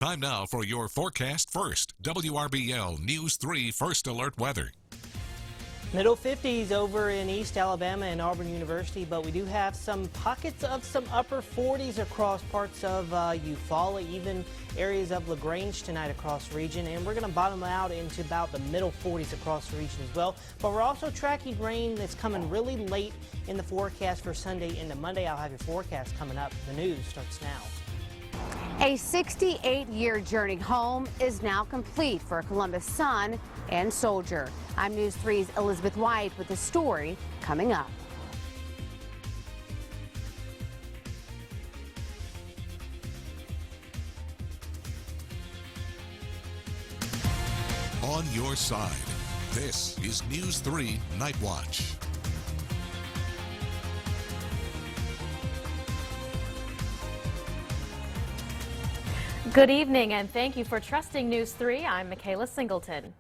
Time now for your forecast first. WRBL News 3 First Alert Weather. Middle 50s over in East Alabama and Auburn University, but we do have some pockets of some upper 40s across parts of Eufaula, even areas of LaGrange tonight across the region, and we're going to bottom out into about the middle 40s across the region as well. But we're also tracking rain that's coming really late in the forecast for Sunday into Monday. I'll have your forecast coming up. The news starts now. A 68-year journey home is now complete for a Columbus son and soldier. I'm News 3's Elizabeth White with the story coming up. On your side, this is News 3 Night Watch. Good evening, and thank you for trusting News 3. I'm Mikhaela Singleton.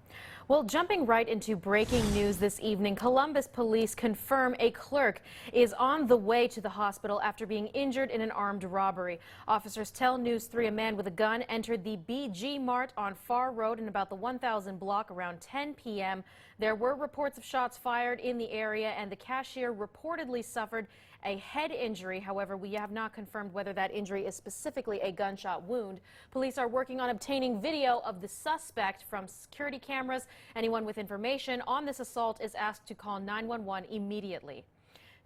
Well, jumping right into breaking news this evening, Columbus police confirm a clerk is on the way to the hospital after being injured in an armed robbery. Officers tell News 3 a man with a gun entered the BG Mart on Far Road in about the 1000 block around 10 p.m. There were reports of shots fired in the area, and the cashier reportedly suffered a head injury. However, we have not confirmed whether that injury is specifically a gunshot wound. Police are working on obtaining video of the suspect from security cameras. Anyone with information on this assault is asked to call 911 immediately.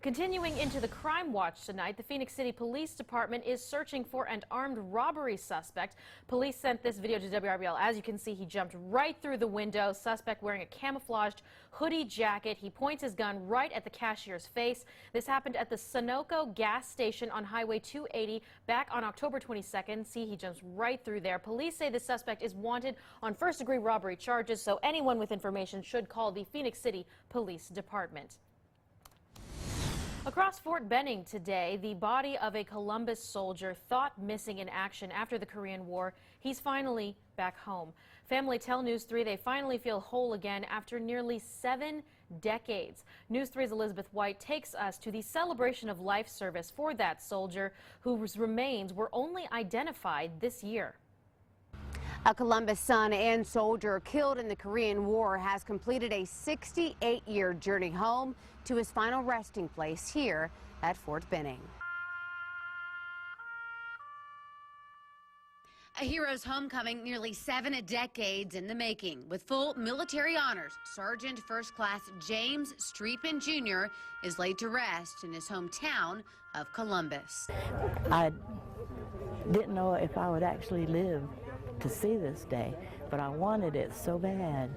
Continuing into the crime watch tonight, the Phoenix City Police Department is searching for an armed robbery suspect. Police sent this video to WRBL. As you can see, he jumped right through the window. Suspect wearing a camouflaged hoodie jacket. He points his gun right at the cashier's face. This happened at the Sunoco gas station on Highway 280 back on October 22nd. See, he jumps right through there. Police say the suspect is wanted on first-degree robbery charges, so anyone with information should call the Phoenix City Police Department. Across Fort Benning today, the body of a Columbus soldier thought missing in action after the Korean War. He's finally back home. Family tell News 3 they finally feel whole again after nearly 7 decades. News 3's Elizabeth White takes us to the celebration of life service for that soldier whose remains were only identified this year. A Columbus son and soldier killed in the Korean War has completed a 68-year journey home to his final resting place here at Fort Benning. A hero's homecoming nearly 7 decades in the making. With full military honors, Sergeant First Class James Streetman Jr. is laid to rest in his hometown of Columbus. I didn't know if I would actually live to see this day, but I wanted it so bad.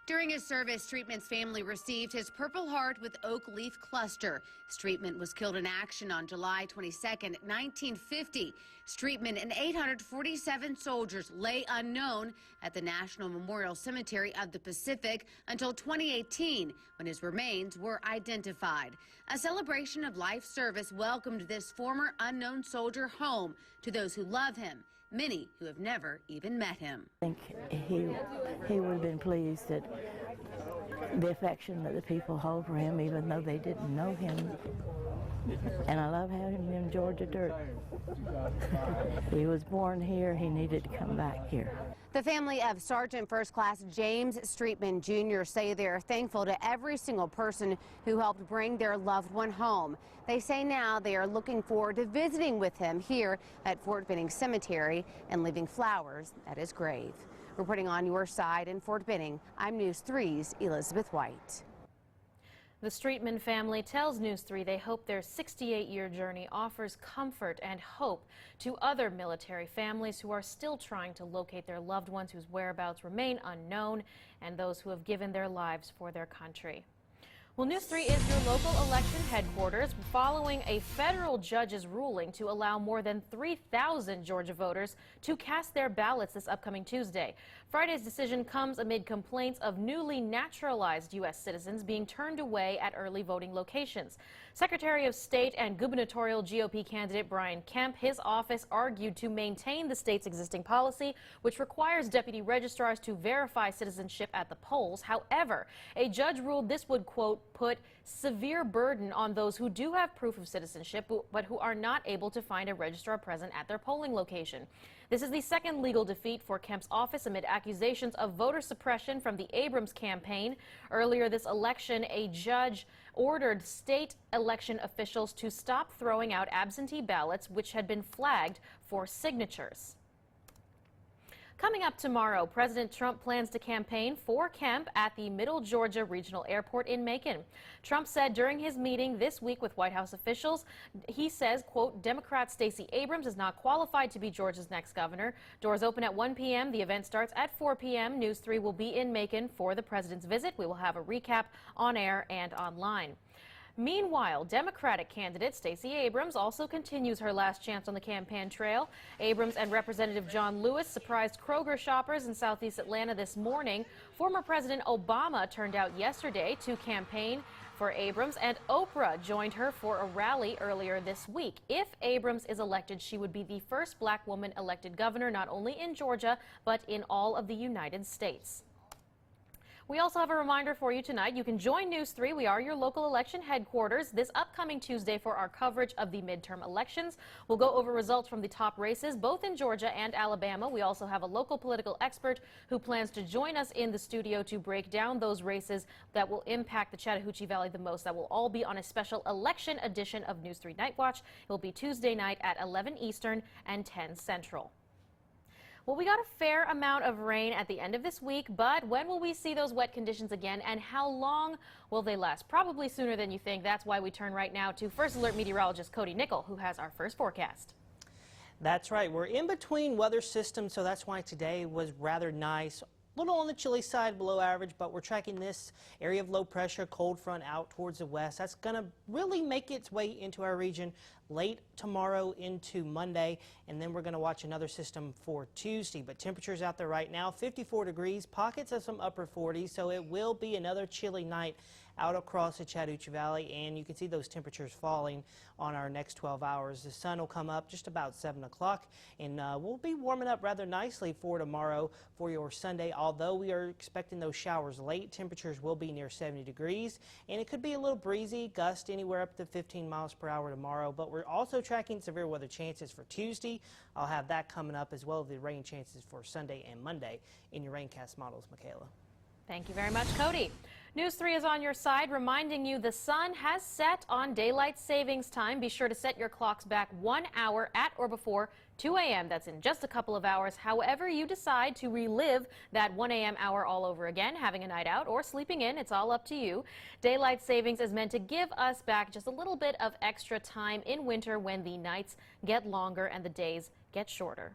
During his service, Streetman's family received his Purple Heart with Oak Leaf Cluster. Streetman was killed in action on July 22nd, 1950. Streetman and 847 soldiers lay unknown at the National Memorial Cemetery of the Pacific until 2018, when his remains were identified. A celebration of life service welcomed this former unknown soldier home to those who love him, many who have never even met him. I think he would have been pleased at the affection that the people hold for him, even though they didn't know him. And I love having him in Georgia dirt. He was born here. He needed to come back here. The family of Sergeant First Class James Streetman Jr. say they are thankful to every single person who helped bring their loved one home. They say now they are looking forward to visiting with him here at Fort Benning Cemetery and leaving flowers at his grave. Reporting on your side in Fort Benning, I'm News 3's Elizabeth White. The Streetman family tells News 3 they hope their 68-year journey offers comfort and hope to other military families who are still trying to locate their loved ones whose whereabouts remain unknown, and those who have given their lives for their country. Well, News 3 is your local election headquarters following a federal judge's ruling to allow more than 3,000 Georgia voters to cast their ballots this upcoming Tuesday. Friday's decision comes amid complaints of newly naturalized U.S. citizens being turned away at early voting locations. Secretary of State and gubernatorial GOP candidate Brian Kemp, his office argued to maintain the state's existing policy, which requires deputy registrars to verify citizenship at the polls. However, a judge ruled this would, quote, put severe burden on those who do have proof of citizenship but who are not able to find a registrar present at their polling location. This is the second legal defeat for Kemp's office amid accusations of voter suppression from the Abrams campaign. Earlier this election, a judge ordered state election officials to stop throwing out absentee ballots which had been flagged for signatures. Coming up tomorrow, President Trump plans to campaign for Kemp at the Middle Georgia Regional Airport in Macon. Trump said during his meeting this week with White House officials, he says, quote, Democrat Stacey Abrams is not qualified to be Georgia's next governor. Doors open at 1 p.m. The event starts at 4 p.m. News 3 will be in Macon for the president's visit. We will have a recap on air and online. Meanwhile, Democratic candidate Stacey Abrams also continues her last chance on the campaign trail. Abrams and Representative John Lewis surprised Kroger shoppers in southeast Atlanta this morning. Former President Obama turned out yesterday to campaign for Abrams, and Oprah joined her for a rally earlier this week. If Abrams is elected, she would be the first black woman elected governor not only in Georgia, but in all of the United States. We also have a reminder for you tonight. You can join News 3. We are your local election headquarters this upcoming Tuesday for our coverage of the midterm elections. We'll go over results from the top races, both in Georgia and Alabama. We also have a local political expert who plans to join us in the studio to break down those races that will impact the Chattahoochee Valley the most. That will all be on a special election edition of News 3 Night Watch. It will be Tuesday night at 11 Eastern and 10 Central. Well, we got a fair amount of rain at the end of this week, but when will we see those wet conditions again, and how long will they last? Probably sooner than you think. That's why we turn right now to First Alert meteorologist Cody Nickel, who has our first forecast. That's right. We're in between weather systems, so that's why today was rather nice. A little on the chilly side, below average, but we're tracking this area of low pressure, cold front out towards the west. That's going to really make its way into our region late tomorrow into Monday, and then we're going to watch another system for Tuesday. But temperatures out there right now, 54 degrees, pockets of some upper 40s, so it will be another chilly night out across the Chattahoochee Valley, and you can see those temperatures falling on our next 12 hours. The sun will come up just about 7 o'clock, and we'll be warming up rather nicely for tomorrow for your Sunday. Although we are expecting those showers late, temperatures will be near 70 degrees, and it could be a little breezy, gust anywhere up to 15 miles per hour tomorrow. But we're also tracking severe weather chances for Tuesday. I'll have that coming up, as well as the rain chances for Sunday and Monday in your raincast models, Mikhaela. Thank you very much, Cody. News 3 is on your side, reminding you the sun has set on daylight savings time. Be sure to set your clocks back 1 hour at or before 2 a.m. That's in just a couple of hours. However you decide to relive that 1 a.m. hour all over again, having a night out or sleeping in, it's all up to you. Daylight savings is meant to give us back just a little bit of extra time in winter when the nights get longer and the days get shorter.